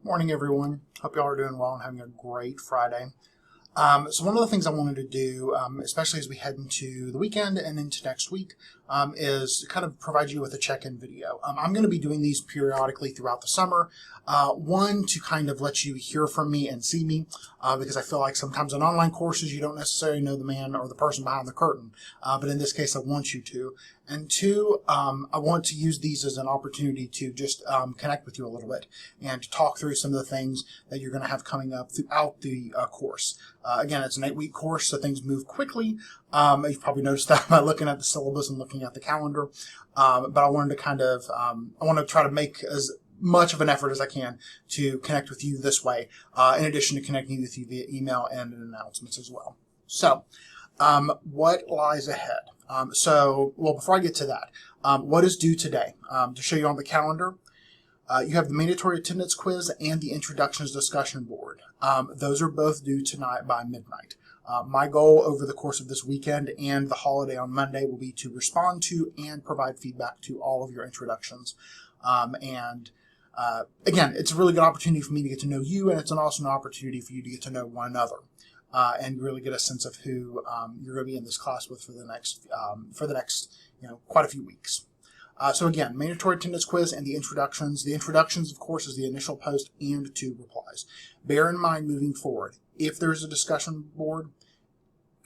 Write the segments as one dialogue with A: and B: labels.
A: Morning, everyone. Hope y'all are doing well and having a great Friday. So one of the things I wanted to do, especially as we head into the weekend and into next week, is kind of provide you with a check-in video. I'm going to be doing these periodically throughout the summer. One, to kind of let you hear from me and see me, because I feel like sometimes in online courses you don't necessarily know the man or the person behind the curtain, but in this case I want you to. And two, I want to use these as an opportunity to just connect with you a little bit and to talk through some of the things that you're going to have coming up throughout the course. Again, it's an 8-week course, so things move quickly. You've probably noticed that by looking at the syllabus and looking at the calendar. But I wanted to I want to try to make as much of an effort as I can to connect with you this way, in addition to connecting with you via email and announcements as well. So, what lies ahead? Before I get to that, what is due today? To show you on the calendar, you have the mandatory attendance quiz and the introductions discussion board. Those are both due tonight by midnight. My goal over the course of this weekend and the holiday on Monday will be to respond to and provide feedback to all of your introductions. Again, it's a really good opportunity for me to get to know you, and it's also an opportunity for you to get to know one another. And really get a sense of who you're going to be in this class with for the next quite a few weeks. So again, mandatory attendance quiz and the introductions. The introductions, of course, is the initial post and 2 replies. Bear in mind moving forward, if there's a discussion board,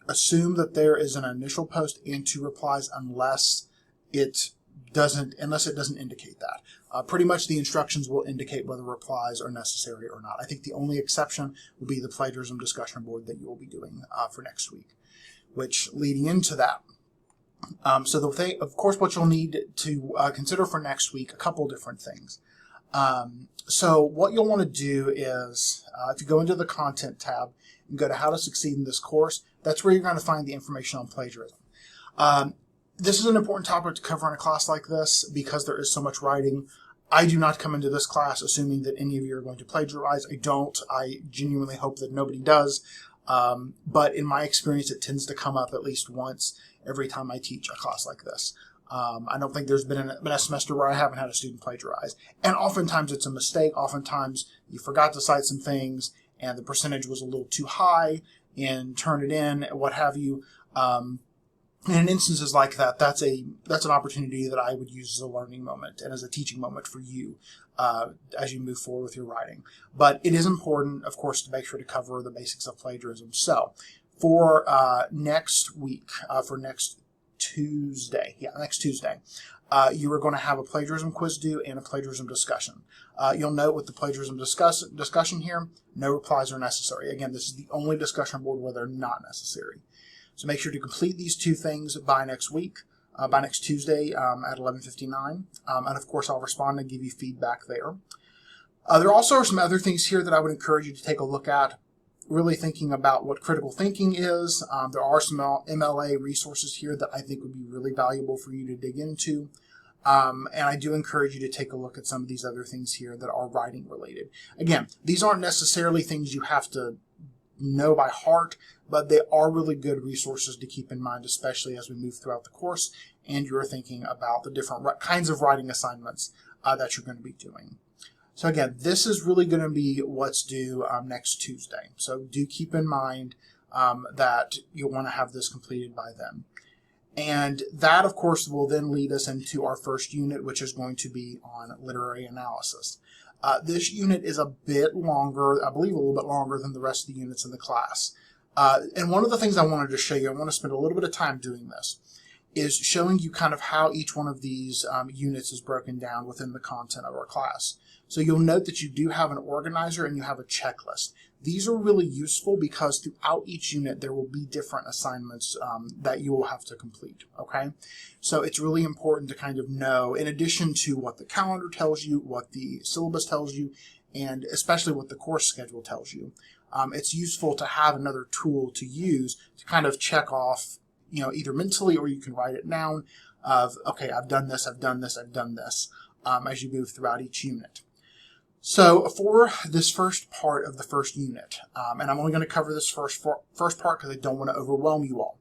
A: assume that there is an initial post and 2 replies unless it doesn't indicate that. Pretty much the instructions will indicate whether replies are necessary or not. I think the only exception will be the plagiarism discussion board that you will be doing for next week, which leading into that. Of course, what you'll need to consider for next week, a couple different things. So what you'll want to do is, if you go into the content tab and go to how to succeed in this course, that's where you're going to find the information on plagiarism. This is an important topic to cover in a class like this because there is so much writing. I do not come into this class assuming that any of you are going to plagiarize. I don't. I genuinely hope that nobody does. But in my experience, it tends to come up at least once every time I teach a class like this. I don't think there's been a semester where I haven't had a student plagiarize. And oftentimes it's a mistake. Oftentimes you forgot to cite some things and the percentage was a little too high and turn it in, what have you. And in instances like that, that's an opportunity that I would use as a learning moment and as a teaching moment for you as you move forward with your writing. But it is important, of course, to make sure to cover the basics of plagiarism. So for next week, for next Tuesday, you are going to have a plagiarism quiz due and a plagiarism discussion. You'll note with the plagiarism discussion here, no replies are necessary. Again, this is the only discussion board where they're not necessary. So make sure to complete these 2 things by next week, by next Tuesday at 11:59. And of course, I'll respond and give you feedback there. There also are some other things here that I would encourage you to take a look at, really thinking about what critical thinking is. There are some MLA resources here that I think would be really valuable for you to dig into. And I do encourage you to take a look at some of these other things here that are writing related. Again, these aren't necessarily things you have to know by heart, but they are really good resources to keep in mind, especially as we move throughout the course and you're thinking about the different kinds of writing assignments that you're going to be doing. So again, this is really going to be what's due next Tuesday. So do keep in mind that you'll want to have this completed by then. And that, of course, will then lead us into our first unit, which is going to be on literary analysis. This unit is a bit longer, I believe a little bit longer than the rest of the units in the class. And one of the things I wanted to show you, I want to spend a little bit of time doing this, is showing you kind of how each one of these units is broken down within the content of our class. So you'll note that you do have an organizer and you have a checklist. These are really useful because throughout each unit there will be different assignments that you will have to complete, okay? So it's really important to kind of know, in addition to what the calendar tells you, what the syllabus tells you, and especially what the course schedule tells you, it's useful to have another tool to use to kind of check off, either mentally or you can write it down of, okay, I've done this, I've done this, I've done this, as you move throughout each unit. So for this first part of the first unit, and I'm only going to cover this first part because I don't want to overwhelm you all,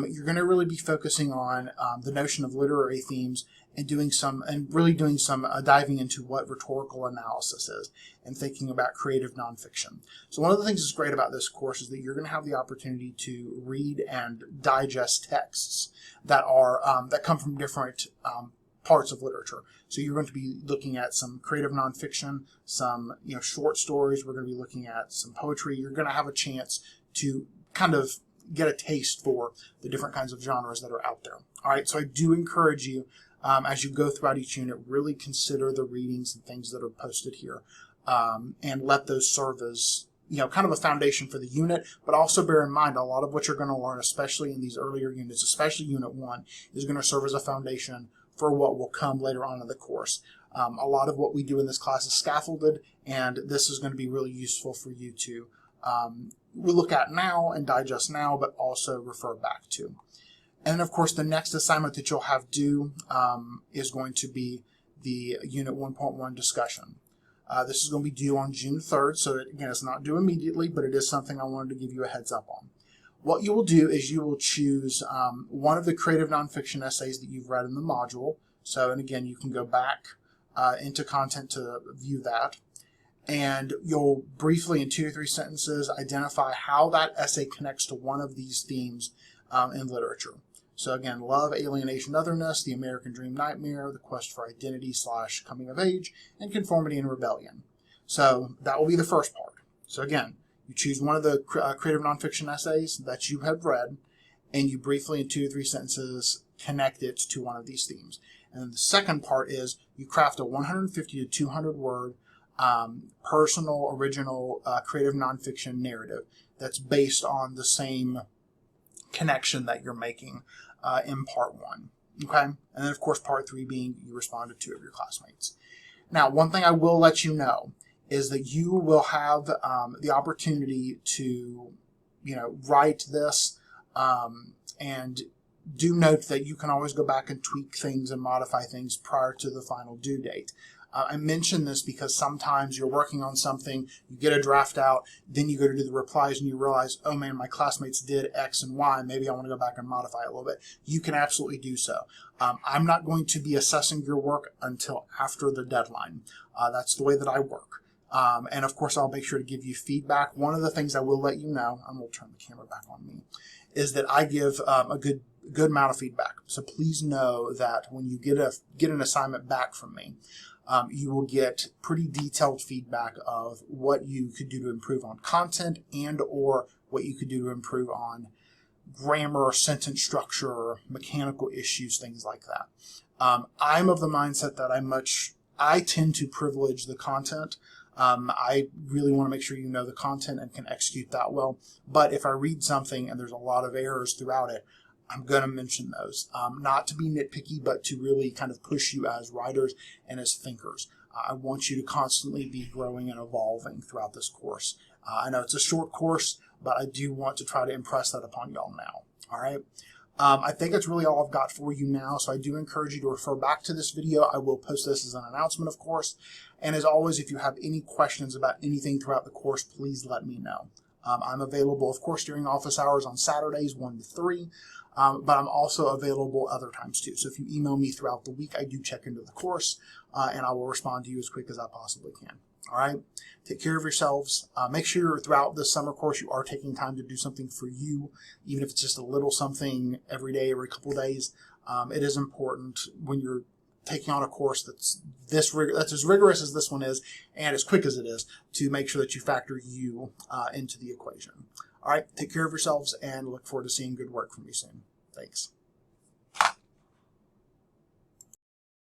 A: you're going to really be focusing on the notion of literary themes and really doing some diving into what rhetorical analysis is and thinking about creative nonfiction. So one of the things that's great about this course is that you're going to have the opportunity to read and digest texts that are that come from different parts of literature. So you're going to be looking at some creative nonfiction, some short stories. We're going to be looking at some poetry. You're going to have a chance to kind of get a taste for the different kinds of genres that are out there. All right, so I do encourage you as you go throughout each unit, really consider the readings and things that are posted here, and let those serve as kind of a foundation for the unit. But also bear in mind, a lot of what you're going to learn, especially in these earlier units, especially Unit 1, is going to serve as a foundation for what will come later on in the course. A lot of what we do in this class is scaffolded, and this is going to be really useful for you to look at now and digest now, but also refer back to. And of course, the next assignment that you'll have due is going to be the Unit 1.1 discussion. This is going to be due on June 3rd, so again, it's not due immediately, but it is something I wanted to give you a heads up on. What you will do is you will choose one of the creative nonfiction essays that you've read in the module. So, and again, you can go back into content to view that. And you'll briefly, in 2 or 3 sentences, identify how that essay connects to one of these themes in literature. So again, love, alienation, otherness, the American dream nightmare, the quest for identity / coming of age, and conformity and rebellion. So that will be the first part. So again, you choose one of the creative nonfiction essays that you have read, and you briefly, in 2 or 3 sentences, connect it to one of these themes. And then the second part is you craft a 150 to 200 word personal, original, creative nonfiction narrative that's based on the same connection that you're making in part 1. Okay? And then, of course, part 3 being you respond to 2 of your classmates. Now, one thing I will let you know is that you will have the opportunity to, write this, and do note that you can always go back and tweak things and modify things prior to the final due date. I mention this because sometimes you're working on something, you get a draft out, then you go to do the replies and you realize, oh man, my classmates did X and Y, maybe I want to go back and modify it a little bit. You can absolutely do so. I'm not going to be assessing your work until after the deadline. That's the way that I work. And of course, I'll make sure to give you feedback. One of the things I will let you know, I'm going to turn the camera back on me, is that I give a good amount of feedback. So please know that when you get an assignment back from me, you will get pretty detailed feedback of what you could do to improve on content and or what you could do to improve on grammar, sentence structure, mechanical issues, things like that. I'm of the mindset that I tend to privilege the content. I really want to make sure you know the content and can execute that well. But if I read something and there's a lot of errors throughout it, I'm going to mention those, not to be nitpicky, but to really kind of push you as writers and as thinkers. I want you to constantly be growing and evolving throughout this course. I know it's a short course, but I do want to try to impress that upon y'all now. All right. I think that's really all I've got for you now. So I do encourage you to refer back to this video. I will post this as an announcement, of course. And as always, if you have any questions about anything throughout the course, please let me know. I'm available, of course, during office hours on Saturdays, 1 to 3. But I'm also available other times too. So if you email me throughout the week, I do check into the course, and I will respond to you as quick as I possibly can. All right? Take care of yourselves. Make sure throughout this summer course you are taking time to do something for you, even if it's just a little something every day, every couple of days. It is important when you're taking on a course that's as rigorous as this one is and as quick as it is to make sure that you factor you into the equation. All right, take care of yourselves and look forward to seeing good work from you soon. Thanks.